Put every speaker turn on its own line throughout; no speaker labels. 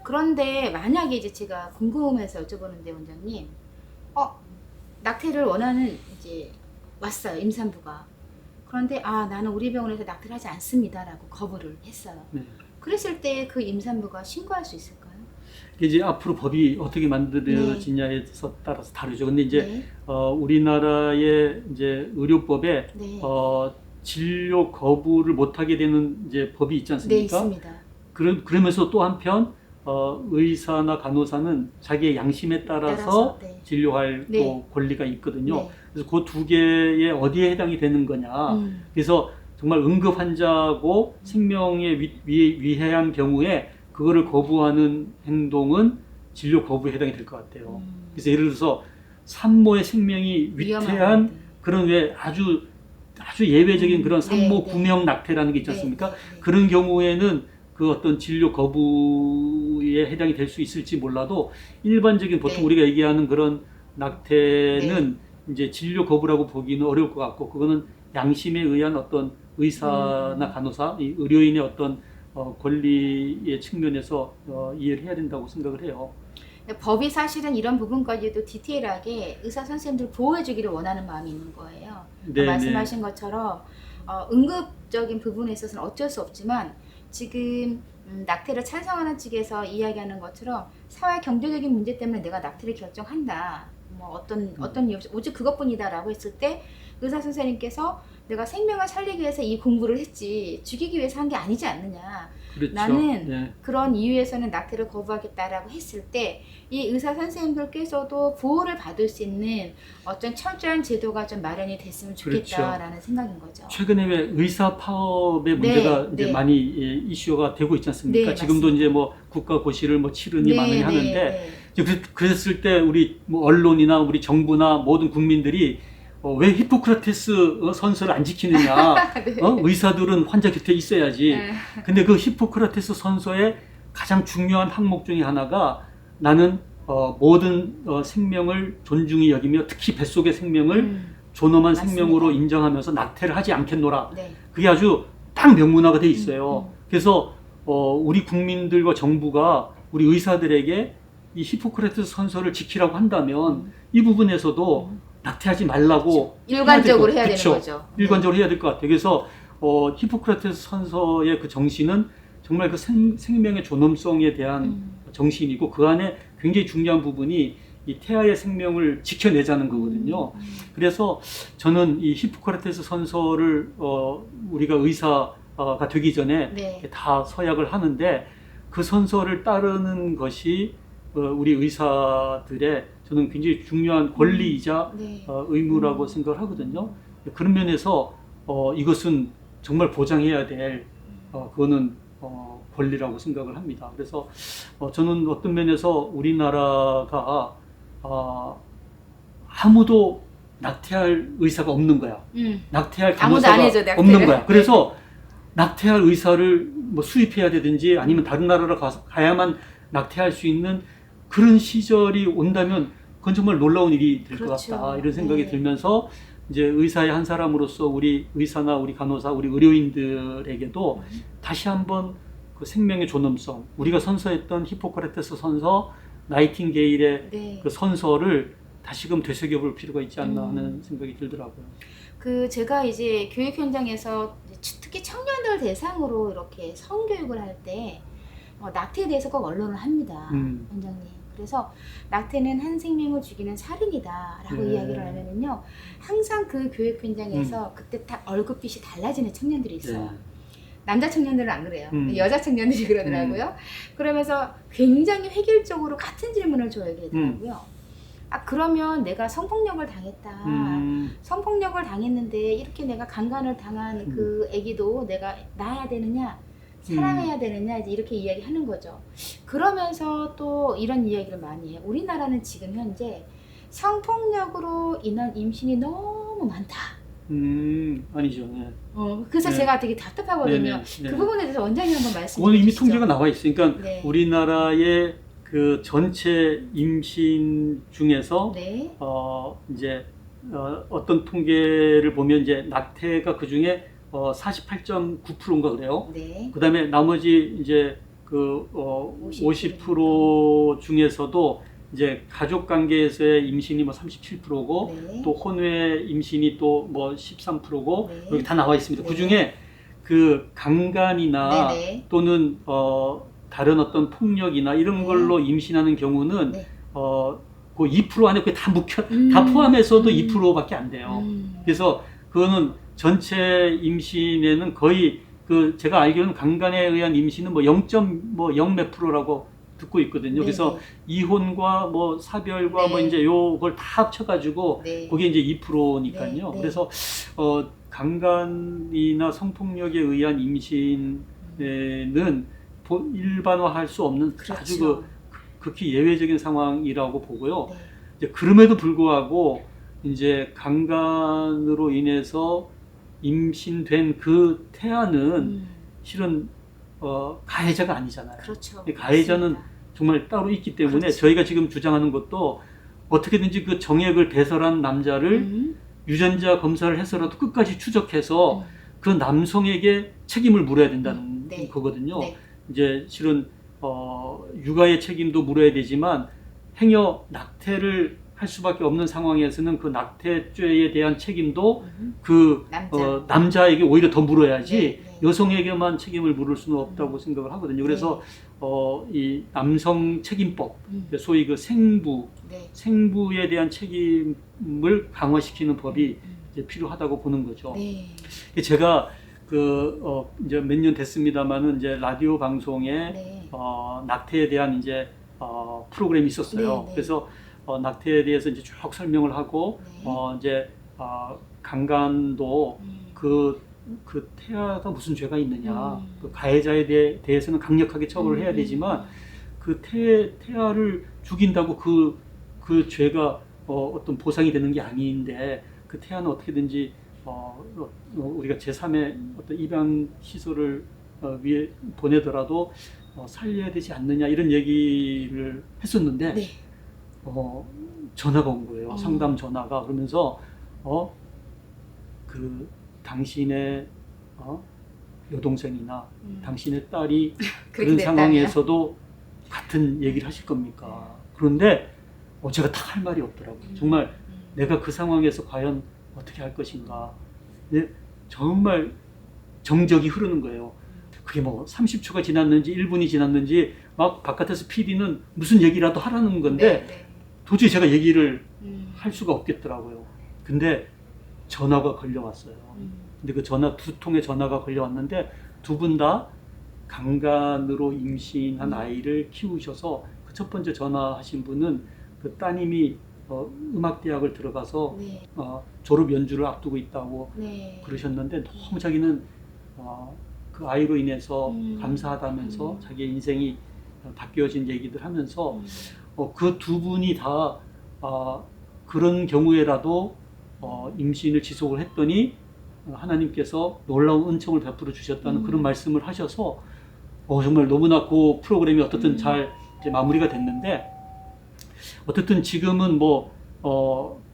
그런데 만약에 이제 제가 궁금해서 여쭤보는데 원장님, 낙태를 원하는 이제 왔어요 임산부가. 그런데 나는 우리 병원에서 낙태를 하지 않습니다라고 거부를 했어요.
네.
그랬을 때 그 임산부가 신고할 수 있을까요?
이제 앞으로 법이 어떻게 만들어지냐에 따라서 다르죠. 근데 이제
네.
우리나라의 이제 의료법에
네.
진료 거부를 못하게 되는 이제 법이 있지
네,
않습니까?
있습니다.
그러면서 또 한편 의사나 간호사는 자기의 양심에 따라서
네.
진료할
네.
또 권리가 있거든요.
네.
그래서 그 두 개에 어디에 해당이 되는 거냐. 그래서 정말 응급 환자고 생명에 위해한 경우에 그거를 거부하는 행동은 진료 거부에 해당이 될 것 같아요. 그래서 예를 들어서 산모의 생명이 위태한 그런 왜 아주 예외적인 그런 산모 구명 낙태라는 게 있지 않습니까? 그런 경우에는 그 어떤 진료 거부에 해당이 될 수 있을지 몰라도 일반적인 보통 우리가 얘기하는 그런 낙태는 이제 진료 거부라고 보기는 어려울 것 같고, 그거는 양심에 의한 어떤 의사나 간호사, 이 의료인의 어떤 권리의 측면에서 이해를 해야 된다고 생각을 해요.
법이 사실은 이런 부분까지도 디테일하게 의사 선생님들 보호해주기를 원하는 마음이 있는 거예요. 말씀하신 것처럼 응급적인 부분에 있어서는 어쩔 수 없지만 지금 낙태를 찬성하는 측에서 이야기하는 것처럼 사회 경제적인 문제 때문에 내가 낙태를 결정한다. 뭐 어떤 이유 없이 오직 그것뿐이다라고 했을 때 의사 선생님께서 내가 생명을 살리기 위해서 이 공부를 했지 죽이기 위해서 한 게 아니지 않느냐.
그렇죠.
나는 그런 이유에서는 낙태를 거부하겠다라고 했을 때 이 의사 선생님들께서도 보호를 받을 수 있는 어떤 철저한 제도가 좀 마련이 됐으면 좋겠다라는 생각인 거죠.
최근에 왜 의사 파업의 문제가 이제 많이 이슈가 되고 있지 않습니까? 지금도 이제 뭐 국가 고시를 뭐 치르니 마느니 하는데 그랬을 때 우리 뭐 언론이나 우리 정부나 모든 국민들이 왜 히포크라테스 선서를 안 지키느냐? 의사들은 환자 곁에 있어야지. 근데 그 히포크라테스 선서의 가장 중요한 항목 중에 하나가 나는 모든 생명을 존중히 여기며 특히 뱃속의 생명을 존엄한 생명으로 인정하면서 낙태를 하지 않겠노라. 그게 아주 딱 명문화가 돼 있어요. 그래서 우리 국민들과 정부가 우리 의사들에게 이 히포크라테스 선서를 지키라고 한다면 이 부분에서도 낙태하지 말라고
일관적으로 해야 되는 거죠.
일관적으로 해야 될 것 같아요. 그래서 히포크라테스 선서의 그 정신은 정말 그 생명의 존엄성에 대한 정신이고 그 안에 굉장히 중요한 부분이 이 태아의 생명을 지켜내자는 거거든요. 그래서 저는 이 히포크라테스 선서를 우리가 의사가 되기 전에 다 서약을 하는데 그 선서를 따르는 것이 우리 의사들의 저는 굉장히 중요한 권리이자 의무라고 생각을 하거든요. 그런 면에서 이것은 정말 보장해야 될 그거는 권리라고 생각을 합니다. 그래서 저는 어떤 면에서 우리나라가 아무도 낙태할 의사가 없는 거야. 낙태할 간호사가 없는 거야. 그래서 낙태할 의사를 뭐 수입해야 되든지 아니면 다른 나라로 가야만 낙태할 수 있는 그런 시절이 온다면 그건 정말 놀라운 일이 될 것 같다. 이런 생각이 들면서 이제 의사의 한 사람으로서 우리 의사나 우리 간호사, 우리 의료인들에게도 다시 한번 그 생명의 존엄성, 우리가 선서했던 히포크라테스 선서, 나이팅게일의 그 선서를 다시금 되새겨볼 필요가 있지 않나 하는 생각이 들더라고요.
제가 이제 교육 현장에서 특히 청년들 대상으로 이렇게 성교육을 할 때 낙태에 대해서 꼭 언론을 합니다, 원장님. 그래서 낙태는 한 생명을 죽이는 살인이다라고 이야기를 하면은요, 항상 그 교육 현장에서 그때 딱 얼굴빛이 달라지는 청년들이 있어요. 남자 청년들은 안 그래요. 여자 청년들이 그러더라고요. 그러면서 굉장히 획일적으로 같은 질문을 저에게 하더라고요. 그러면 내가 성폭력을 당했다. 성폭력을 당했는데 이렇게 내가 강간을 당한 그 아기도 내가 낳아야 되느냐? 사랑해야 되느냐? 이렇게 이야기하는 거죠. 그러면서 또 이런 이야기를 많이 해요. 우리나라는 지금 현재 성폭력으로 인한 임신이 너무 많다.
아니죠.
그래서 제가 되게 답답하거든요. 그 부분에 대해서 원장님 한번 말씀해 주시죠.
오늘 이미 통계가 나와 있으니까 우리나라의 그 전체 임신 중에서 이제 어떤 통계를 보면 이제 낙태가 그 중에 48.9%인가 그래요. 그다음에 나머지 이제 50% 중에서도 이제 가족 관계에서의 임신이 뭐 37%고
네.
또 혼외 임신이 또 뭐 13%고
네.
여기 다 나와 있습니다.
네.
그 중에 그 강간이나
네.
또는 다른 어떤 폭력이나 이런
네.
걸로 임신하는 경우는
네.
그 2% 안에 그게 다 포함해서도 2%밖에 안 돼요. 그래서 그거는 전체 임신에는 거의 제가 알기로는 강간에 의한 임신은 뭐 0.0 몇 프로라고 듣고 있거든요.
네네.
그래서 이혼과 뭐 사별과
네.
뭐 이제 요걸 다 합쳐가지고
네.
그게 이제 2%니까요.
네. 네.
그래서 강간이나 성폭력에 의한 임신에는 일반화할 수 없는
그렇죠.
아주 극히 예외적인 상황이라고 보고요.
네.
이제 그럼에도 불구하고 이제 강간으로 인해서 임신된 그 태아는 실은 가해자가 아니잖아요.
그렇죠.
가해자는
맞습니다.
정말 따로 있기 때문에
그렇죠.
저희가 지금 주장하는 것도 어떻게든지 그 정액을 배설한 남자를 유전자 검사를 해서라도 끝까지 추적해서 그 남성에게 책임을 물어야 된다는
네.
거거든요.
네.
이제 실은 육아의 책임도 물어야 되지만 행여 낙태를 할 수밖에 없는 상황에서는 그 낙태죄에 대한 책임도 그 남자에게 오히려 더 물어야지
네. 네.
여성에게만 책임을 물을 수는 없다고 생각을 하거든요. 그래서 이 남성 책임법, 소위 그 생부에 대한 책임을 강화시키는 법이 이제 필요하다고 보는 거죠.
네.
제가 이제 몇 년 됐습니다만은 이제 라디오 방송에
네.
낙태에 대한 이제 프로그램이 있었어요.
네, 네.
그래서 낙태에 대해서 이제 쭉 설명을 하고
네.
이제 강간도 그 태아가 무슨 죄가 있느냐, 그 가해자에 대해서는 강력하게 처벌을 해야 되지만 그 태아를 죽인다고 그 죄가 어떤 보상이 되는 게 아닌데 그 태아는 어떻게든지 우리가 제3의 어떤 입양 시설을 위해 보내더라도 살려야 되지 않느냐 이런 얘기를 했었는데
네.
전화가 온 거예요. 상담 전화가. 그러면서 그 당신의 여동생이나 당신의 딸이 그런 상황에서도 같은 얘기를 하실 겁니까? 그런데 제가 다 할 말이 없더라고요. 정말 내가 그 상황에서 과연 어떻게 할 것인가. 정말 정적이 흐르는 거예요. 그게 뭐 30초가 지났는지 1분이 지났는지 막 바깥에서 PD는 무슨 얘기라도 하라는 건데
네.
도저히 제가 얘기를 할 수가 없겠더라고요. 근데 전화가 걸려왔어요. 근데 그 전화 2통의 전화가 걸려왔는데 두 분 다 강간으로 임신한 아이를 키우셔서 그 첫 번째 전화하신 분은 그 따님이 음악대학을 들어가서
네.
졸업 연주를 앞두고 있다고
네.
그러셨는데 너무 자기는 그 아이로 인해서 감사하다면서 자기의 인생이 바뀌어진 얘기들 하면서 그 두 분이 다 그런 경우에라도 임신을 지속을 했더니 하나님께서 놀라운 은총을 베풀어 주셨다는 그런 말씀을 하셔서 정말 너무나 그 프로그램이 어떻든 잘 이제 마무리가 됐는데 어쨌든 지금은 뭐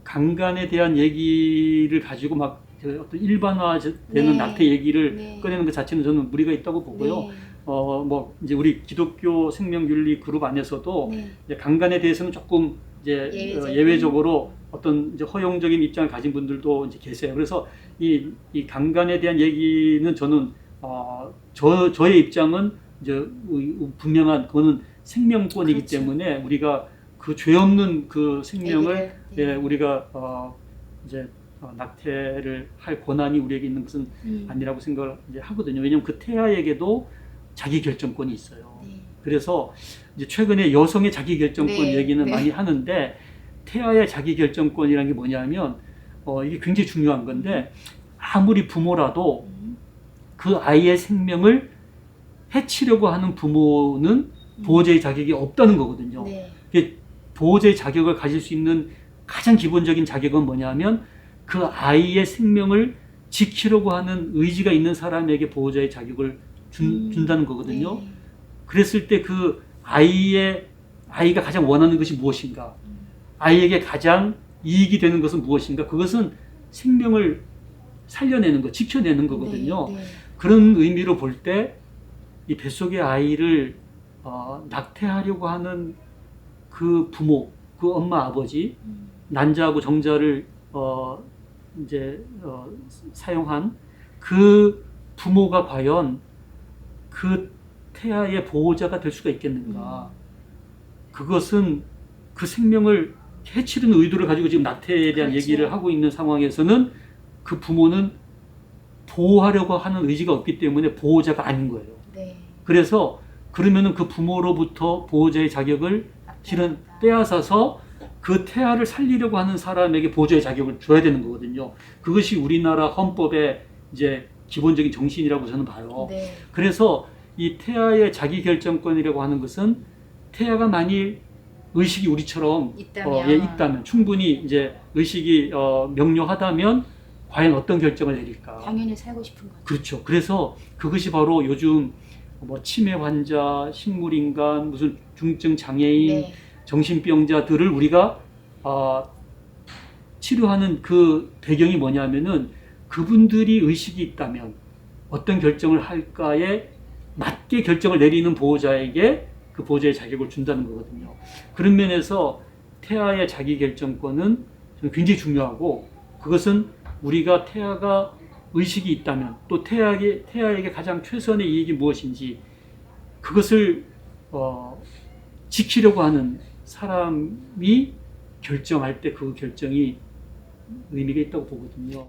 강간에 대한 얘기를 가지고 막 어떤 일반화되는
네.
낙태 얘기를
네.
꺼내는 것 자체는 저는 무리가 있다고 보고요.
네.
뭐 이제 우리 기독교 생명윤리 그룹 안에서도
네.
이제 강간에 대해서는 조금 이제 예외적으로 어떤 이제 허용적인 입장을 가진 분들도 이제 계세요. 그래서 이 강간에 대한 얘기는 저는 저의 입장은 이제 분명한 그거는 생명권이기
그렇죠.
때문에 우리가 그 죄 없는 그 생명을
네.
우리가 이제 낙태를 할 권한이 우리에게 있는 것은 아니라고 생각을 이제 하거든요. 왜냐하면 그 태아에게도 자기 결정권이 있어요.
네.
그래서 이제 최근에 여성의 자기 결정권
네.
얘기는
네.
많이 하는데 태아의 자기 결정권이라는 게 뭐냐면 이게 굉장히 중요한 건데 아무리 부모라도 그 아이의 생명을 해치려고 하는 부모는 보호자의 자격이 없다는 거거든요.
네.
보호자의 자격을 가질 수 있는 가장 기본적인 자격은 뭐냐면 그 아이의 생명을 지키려고 하는 의지가 있는 사람에게 보호자의 자격을 준다는 거거든요.
네.
그랬을 때 그 아이가 가장 원하는 것이 무엇인가? 아이에게 가장 이익이 되는 것은 무엇인가? 그것은 생명을 살려내는 것, 지켜내는 거거든요.
네. 네.
그런 의미로 볼 때 이 뱃속의 아이를 낙태하려고 하는 그 부모, 그 엄마 아버지, 난자하고 정자를 사용한 그 부모가 과연 그 태아의 보호자가 될 수가 있겠는가? 그것은 그 생명을 해치는 의도를 가지고 지금 낙태에 대한
그렇죠.
얘기를 하고 있는 상황에서는 그 부모는 보호하려고 하는 의지가 없기 때문에 보호자가 아닌 거예요.
네.
그래서 그러면은 그 부모로부터 보호자의 자격을 실은 빼앗아서 그 태아를 살리려고 하는 사람에게 보호자의 자격을 줘야 되는 거거든요. 그것이 우리나라 헌법의 이제 기본적인 정신이라고 저는 봐요.
네.
그래서 이 태아의 자기결정권이라고 하는 것은 태아가 만일 의식이 우리처럼 있다면 충분히 이제 의식이 명료하다면 과연 어떤 결정을 내릴까?
당연히 살고 싶은 거죠.
그렇죠. 그래서 그것이 바로 요즘 뭐 치매 환자, 식물인간, 무슨 중증 장애인,
네.
정신병자들을 우리가 치료하는 그 배경이 뭐냐면은 그분들이 의식이 있다면 어떤 결정을 할까에 맞게 결정을 내리는 보호자에게 그 보호자의 자격을 준다는 거거든요. 그런 면에서 태아의 자기결정권은 저는 굉장히 중요하고, 그것은 우리가 태아가 의식이 있다면 또 태아에게 가장 최선의 이익이 무엇인지 그것을 지키려고 하는 사람이 결정할 때 그 결정이 의미가 있다고 보거든요.